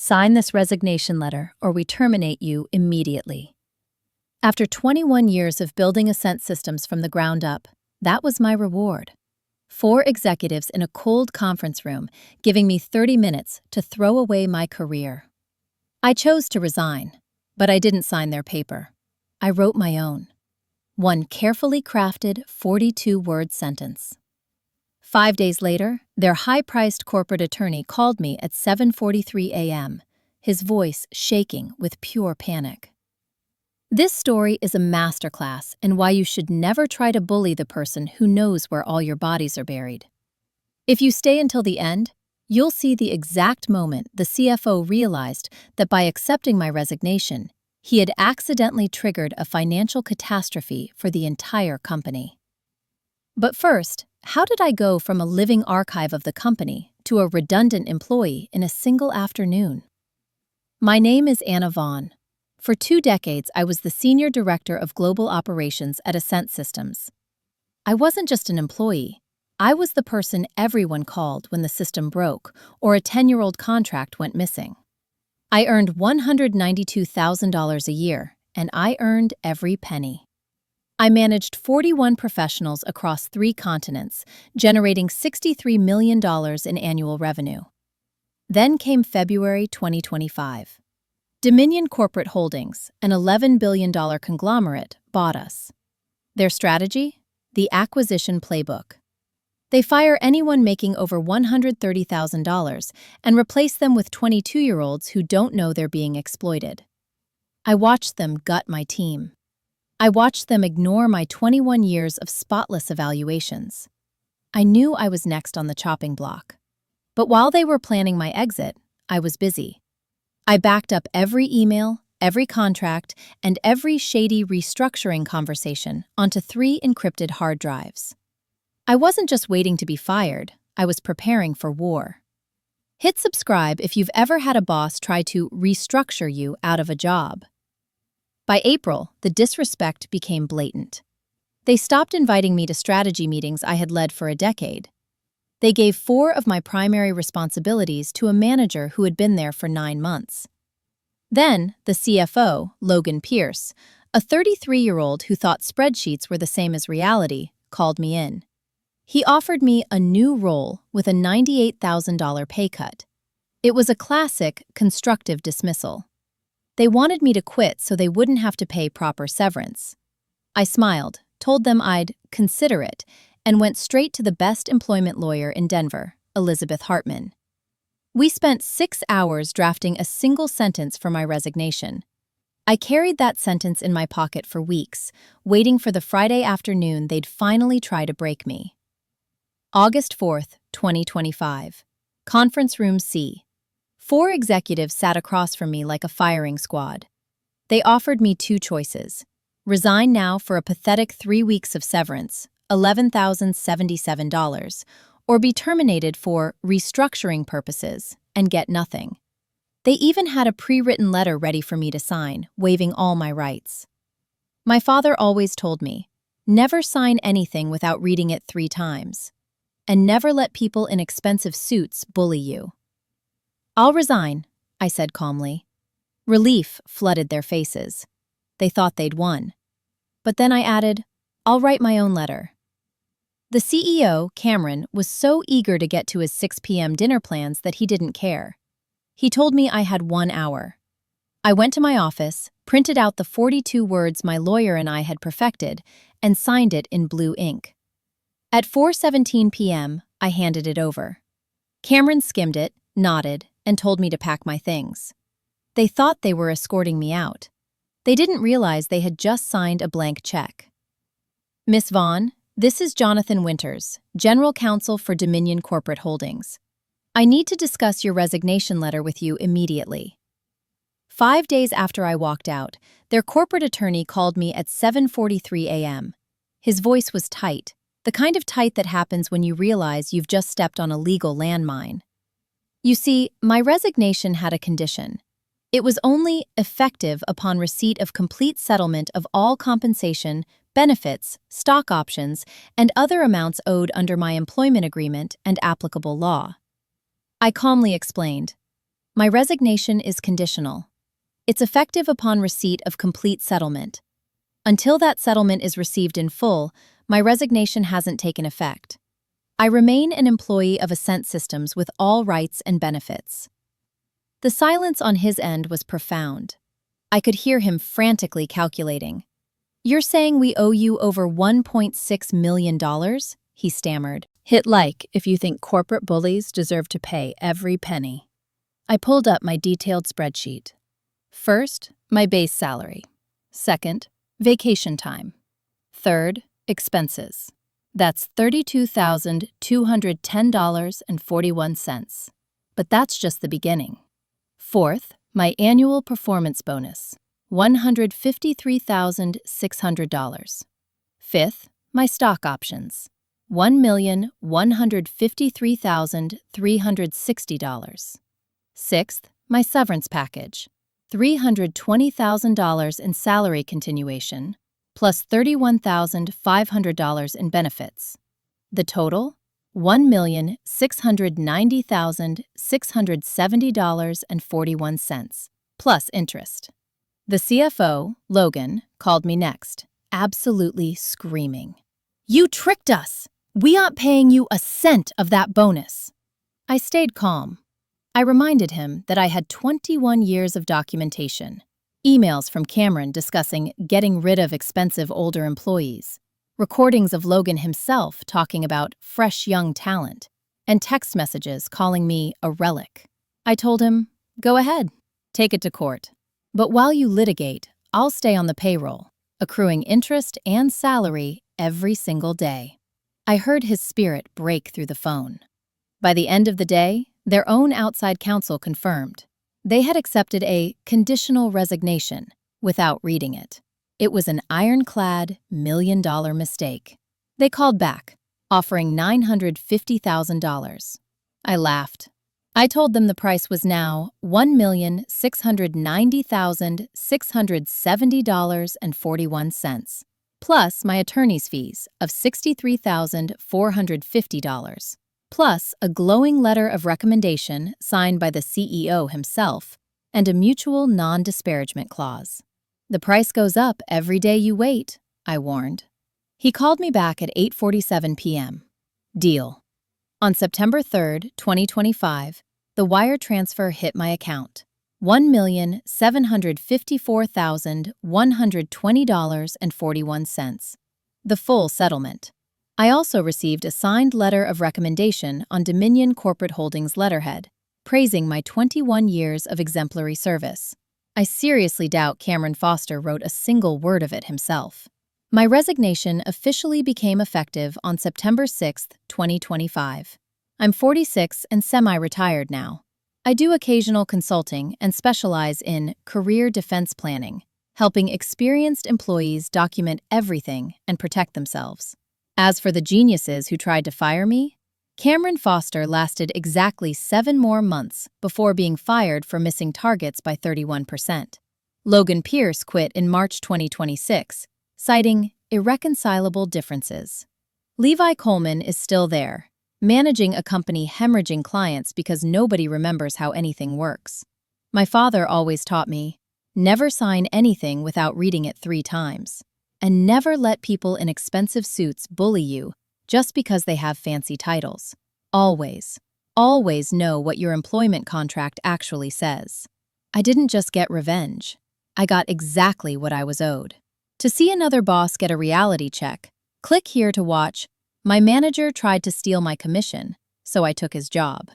Sign this resignation letter or we terminate you immediately. After 21 years of building Ascent systems from the ground up, that was my reward. 4 executives in a cold conference room giving me 30 minutes to throw away my career. I chose to resign, but I didn't sign their paper. I wrote my own. One carefully crafted 42-word sentence. 5 days later, their high-priced corporate attorney called me at 7:43 a.m., his voice shaking with pure panic. This story is a masterclass in why you should never try to bully the person who knows where all your bodies are buried. If you stay until the end, you'll see the exact moment the CFO realized that by accepting my resignation, he had accidentally triggered a financial catastrophe for the entire company. But first, how did I go from a living archive of the company to a redundant employee in a single afternoon? My name is Vaughn. For 2 decades, I was the Senior Director of Global Operations at Ascent Systems. I wasn't just an employee. I was the person everyone called when the system broke or a 10-year-old contract went missing. I earned $192,000 a year, and I earned every penny. I managed 41 professionals across 3 continents, generating $63 million in annual revenue. Then came February 2025. Dominion Corporate Holdings, an $11 billion conglomerate, bought us. Their strategy? The Acquisition Playbook. They fire anyone making over $130,000 and replace them with 22-year-olds who don't know they're being exploited. I watched them gut my team. I watched them ignore my 21 years of spotless evaluations. I knew I was next on the chopping block. But while they were planning my exit, I was busy. I backed up every email, every contract, and every shady restructuring conversation onto 3 encrypted hard drives. I wasn't just waiting to be fired, I was preparing for war. Hit subscribe if you've ever had a boss try to restructure you out of a job. By April, the disrespect became blatant. They stopped inviting me to strategy meetings I had led for a decade. They gave 4 of my primary responsibilities to a manager who had been there for 9 months. Then, the CFO, Logan Pierce, a 33-year-old who thought spreadsheets were the same as reality, called me in. He offered me a new role with a $98,000 pay cut. It was a classic constructive dismissal. They wanted me to quit so they wouldn't have to pay proper severance. I smiled, told them I'd consider it, and went straight to the best employment lawyer in Denver, Elizabeth Hartman. We spent 6 hours drafting a single sentence for my resignation. I carried that sentence in my pocket for weeks, waiting for the Friday afternoon they'd finally try to break me. August 4th, 2025. Conference Room C. 4 executives sat across from me like a firing squad. They offered me 2 choices: resign now for a pathetic 3 weeks of severance, $11,077, or be terminated for restructuring purposes and get nothing. They even had a pre-written letter ready for me to sign, waiving all my rights. My father always told me, never sign anything without reading it 3 times, and never let people in expensive suits bully you. I'll resign, I said calmly. Relief flooded their faces. They thought they'd won. But then I added, I'll write my own letter. The CEO, Cameron, was so eager to get to his 6 p.m. dinner plans that he didn't care. He told me I had 1 hour. I went to my office, printed out the 42 words my lawyer and I had perfected, and signed it in blue ink. At 4:17 p.m., I handed it over. Cameron skimmed it, nodded, and told me to pack my things. They thought they were escorting me out. They didn't realize they had just signed a blank check. Miss Vaughn, this is Jonathan Winters, General Counsel for Dominion Corporate Holdings. I need to discuss your resignation letter with you immediately. 5 days after I walked out, their corporate attorney called me at 7:43 a.m. His voice was tight, the kind of tight that happens when you realize you've just stepped on a legal landmine. You see, my resignation had a condition. It was only effective upon receipt of complete settlement of all compensation, benefits, stock options, and other amounts owed under my employment agreement and applicable law. I calmly explained, My resignation is conditional. It's effective upon receipt of complete settlement. Until that settlement is received in full, my resignation hasn't taken effect. I remain an employee of Ascent Systems with all rights and benefits. The silence on his end was profound. I could hear him frantically calculating. "You're saying we owe you over $1.6 million?" he stammered. "Hit like if you think corporate bullies deserve to pay every penny." I pulled up my detailed spreadsheet. First, my base salary. Second, vacation time. Third, expenses. That's $32,210.41. But that's just the beginning. Fourth, my annual performance bonus, $153,600. Fifth, my stock options, $1,153,360. Sixth, my severance package, $320,000 in salary continuation, plus $31,500 in benefits. The total, $1,690,670.41, plus interest. The CFO, Logan, called me next, absolutely screaming. "You tricked us! We aren't paying you a cent of that bonus." I stayed calm. I reminded him that I had 21 years of documentation, emails from Cameron discussing getting rid of expensive older employees, recordings of Logan himself talking about fresh young talent, and text messages calling me a relic. I told him, "Go ahead, take it to court. But while you litigate, I'll stay on the payroll, accruing interest and salary every single day." I heard his spirit break through the phone. By the end of the day, their own outside counsel confirmed. They had accepted a conditional resignation without reading it. It was an ironclad million-dollar mistake. They called back, offering $950,000. I laughed. I told them the price was now $1,690,670.41, plus my attorney's fees of $63,450. Plus a glowing letter of recommendation signed by the CEO himself, and a mutual non-disparagement clause. "The price goes up every day you wait," I warned. He called me back at 8:47 p.m. Deal. On September 3rd, 2025, the wire transfer hit my account. $1,754,120.41. The full settlement. I also received a signed letter of recommendation on Dominion Corporate Holdings letterhead, praising my 21 years of exemplary service. I seriously doubt Cameron Foster wrote a single word of it himself. My resignation officially became effective on September 6, 2025. I'm 46 and semi-retired now. I do occasional consulting and specialize in career defense planning, helping experienced employees document everything and protect themselves. As for the geniuses who tried to fire me, Cameron Foster lasted exactly 7 more months before being fired for missing targets by 31%. Logan Pierce quit in March 2026, citing irreconcilable differences. Levi Coleman is still there, managing a company hemorrhaging clients because nobody remembers how anything works. My father always taught me, never sign anything without reading it 3 times. And never let people in expensive suits bully you just because they have fancy titles. Always, always know what your employment contract actually says. I didn't just get revenge. I got exactly what I was owed. To see another boss get a reality check, click here to watch "My Manager Tried to Steal My Commission, So I Took His Job."